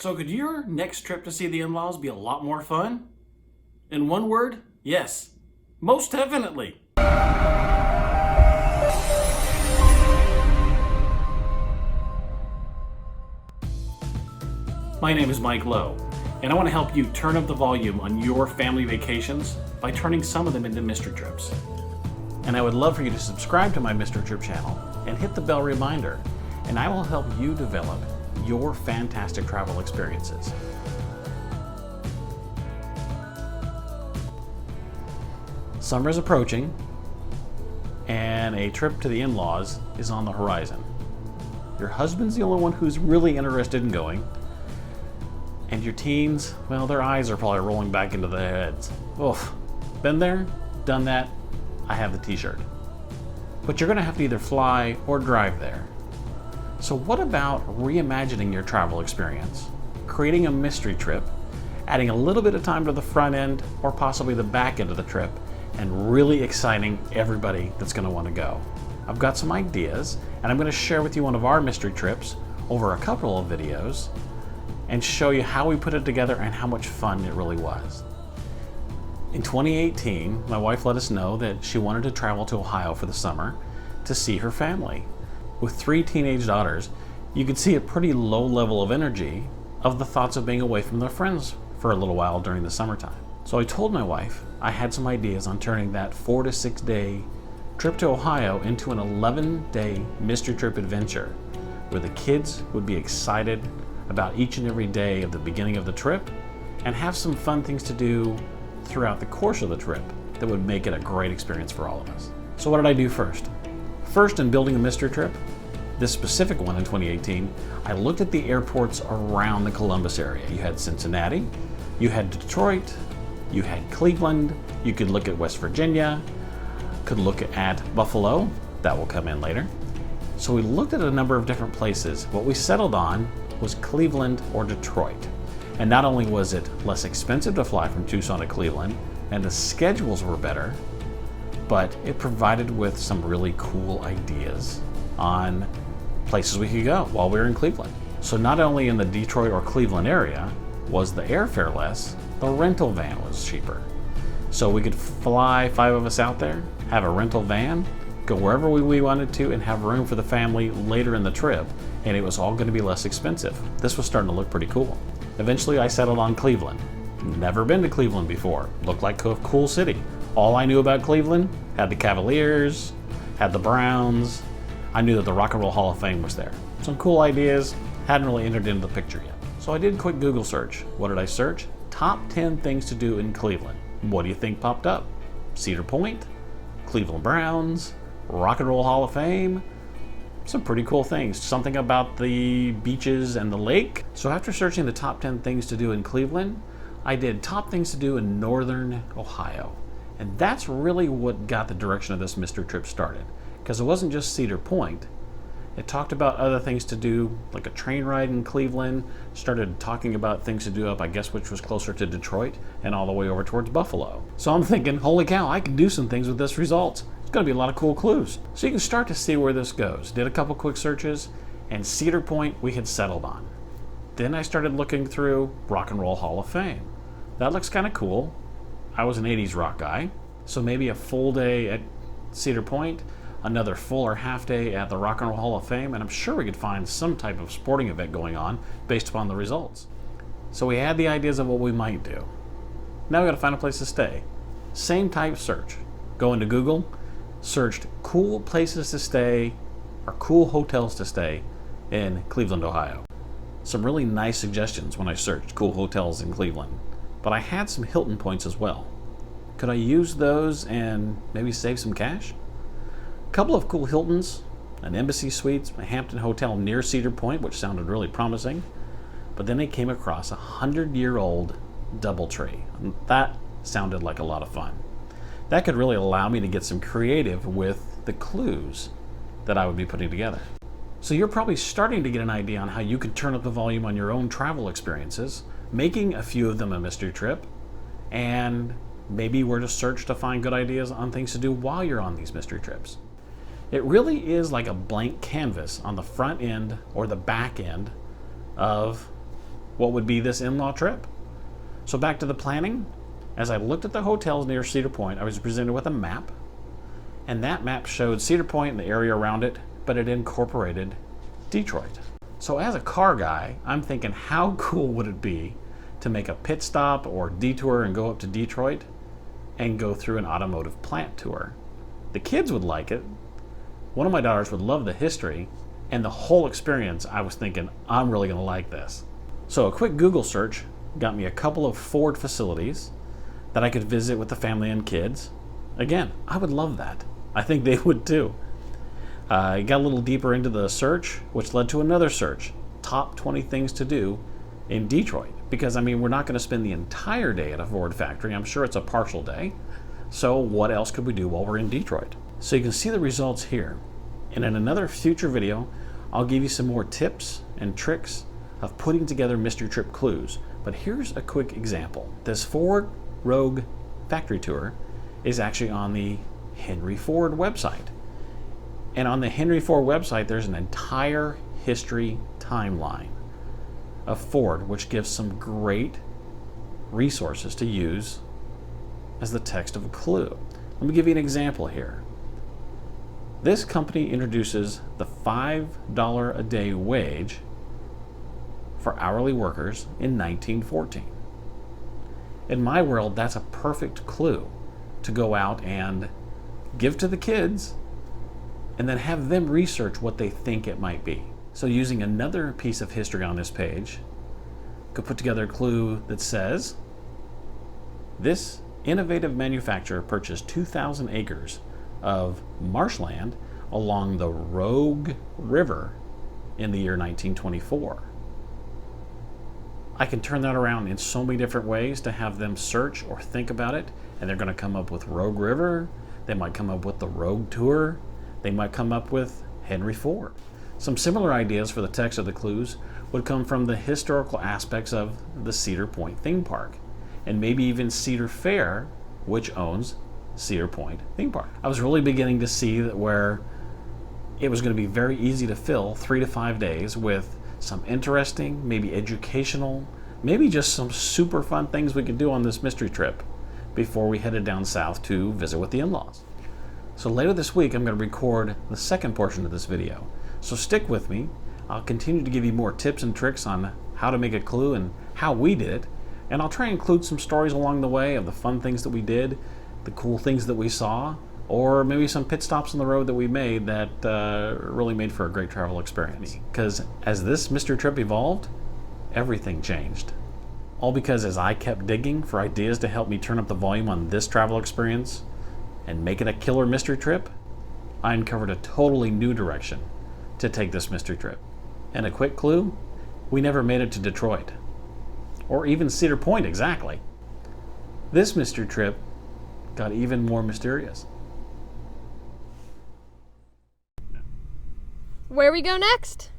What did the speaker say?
So could your next trip to see the in-laws be a lot more fun? In one word, yes. Most definitely. My name is Mike Lowe, and I want to help you turn up the volume on your family vacations by turning some of them into mystery trips. And I would love for you to subscribe to my mystery trip channel and hit the bell reminder, and I will help you develop your fantastic travel experiences. Summer is approaching, and a trip to the in-laws is on the horizon. Your husband's the only one who's really interested in going, and your teens, well, their eyes are probably rolling back into their heads. Oof, been there, done that, I have the t-shirt. But you're gonna have to either fly or drive there. So what about reimagining your travel experience? Creating a mystery trip, adding a little bit of time to the front end or possibly the back end of the trip, and really exciting everybody that's gonna wanna go. I've got some ideas, and I'm gonna share with you one of our mystery trips over a couple of videos and show you how we put it together and how much fun it really was. In 2018, my wife let us know that she wanted to travel to Ohio for the summer to see her family. With 3 teenage daughters, you could see a pretty low level of energy of the thoughts of being away from their friends for a little while during the summertime. So I told my wife I had some ideas on turning that 4 to 6 day trip to Ohio into an 11-day mystery trip adventure where the kids would be excited about each and every day of the beginning of the trip and have some fun things to do throughout the course of the trip that would make it a great experience for all of us. So what did I do first? First, in building a mystery trip, this specific one in 2018, I looked at the airports around the Columbus area. You had Cincinnati, you had Detroit, you had Cleveland, you could look at West Virginia, could look at Buffalo, that will come in later. So we looked at a number of different places. What we settled on was Cleveland or Detroit. And not only was it less expensive to fly from Tucson to Cleveland, and the schedules were better, but it provided with some really cool ideas on places we could go while we were in Cleveland. So not only in the Detroit or Cleveland area was the airfare less, the rental van was cheaper. So we could fly 5 of us out there, have a rental van, go wherever we wanted to, and have room for the family later in the trip, and it was all going to be less expensive. This was starting to look pretty cool. Eventually I settled on Cleveland. Never been to Cleveland before. Looked like a cool city. All I knew about Cleveland, had the Cavaliers, had the Browns. I knew that the Rock and Roll Hall of Fame was there. Some cool ideas, hadn't really entered into the picture yet. So I did a quick Google search. What did I search? Top 10 things to do in Cleveland. What do you think popped up? Cedar Point, Cleveland Browns, Rock and Roll Hall of Fame. Some pretty cool things. Something about the beaches and the lake. So after searching the top 10 things to do in Cleveland, I did top things to do in northern Ohio. And that's really what got the direction of this mystery trip started. Because it wasn't just Cedar Point. It talked about other things to do, like a train ride in Cleveland, started talking about things to do up, I guess, which was closer to Detroit, and all the way over towards Buffalo. So I'm thinking, holy cow, I can do some things with this result. It's going to be a lot of cool clues. So you can start to see where this goes. Did a couple quick searches, and Cedar Point we had settled on. Then I started looking through Rock and Roll Hall of Fame. That looks kind of cool. I was an 80s rock guy, so maybe a full day at Cedar Point, another full or half day at the Rock and Roll Hall of Fame, and I'm sure we could find some type of sporting event going on based upon the results. So we had the ideas of what we might do. Now we gotta find a place to stay. Same type search. Go into Google, searched cool places to stay or cool hotels to stay in Cleveland, Ohio. Some really nice suggestions when I searched cool hotels in Cleveland, but I had some Hilton points as well. Could I use those and maybe save some cash? A couple of cool Hiltons, an Embassy Suites, a Hampton Hotel near Cedar Point, which sounded really promising, but then I came across a 100-year-old DoubleTree. And that sounded like a lot of fun. That could really allow me to get some creative with the clues that I would be putting together. So you're probably starting to get an idea on how you could turn up the volume on your own travel experiences, making a few of them a mystery trip, and maybe where to search to find good ideas on things to do while you're on these mystery trips. It really is like a blank canvas on the front end or the back end of what would be this in-law trip. So back to the planning. As I looked at the hotels near Cedar Point, I was presented with a map, and that map showed Cedar Point and the area around it, but it incorporated Detroit. So as a car guy, I'm thinking, how cool would it be to make a pit stop or detour and go up to Detroit and go through an automotive plant tour? The kids would like it. One of my daughters would love the history, and the whole experience, I was thinking, I'm really going to like this. So a quick Google search got me a couple of Ford facilities that I could visit with the family and kids. Again, I would love that. I think they would too. I got a little deeper into the search, which led to another search. Top 20 things to do in Detroit. Because, I mean, we're not going to spend the entire day at a Ford factory. I'm sure it's a partial day. So what else could we do while we're in Detroit? So you can see the results here. And in another future video, I'll give you some more tips and tricks of putting together mystery trip clues. But here's a quick example. This Ford Rogue factory tour is actually on the Henry Ford website. And on the Henry Ford website, there's an entire history timeline of Ford, which gives some great resources to use as the text of a clue. Let me give you an example here. This company introduces the $5 a day wage for hourly workers in 1914. In my world, that's a perfect clue to go out and give to the kids and then have them research what they think it might be. So using another piece of history on this page, could put together a clue that says, this innovative manufacturer purchased 2,000 acres of marshland along the Rogue River in the year 1924. I can turn that around in so many different ways to have them search or think about it, and they're going to come up with Rogue River, they might come up with the Rogue Tour, they might come up with Henry Ford. Some similar ideas for the text of the clues would come from the historical aspects of the Cedar Point theme park, and maybe even Cedar Fair, which owns Cedar Point theme park. I was really beginning to see that where it was going to be very easy to fill 3 to 5 days with some interesting, maybe educational, maybe just some super fun things we could do on this mystery trip before we headed down south to visit with the in-laws. So later this week, I'm going to record the second portion of this video. So stick with me. I'll continue to give you more tips and tricks on how to make a clue and how we did it. And I'll try and include some stories along the way of the fun things that we did, the cool things that we saw, or maybe some pit stops on the road that we made that really made for a great travel experience. Because as this mystery trip evolved, everything changed. All because as I kept digging for ideas to help me turn up the volume on this travel experience and make it a killer mystery trip, I uncovered a totally new direction to take this mystery trip. And a quick clue, we never made it to Detroit. Or even Cedar Point exactly. This mystery trip got even more mysterious. Where we go next?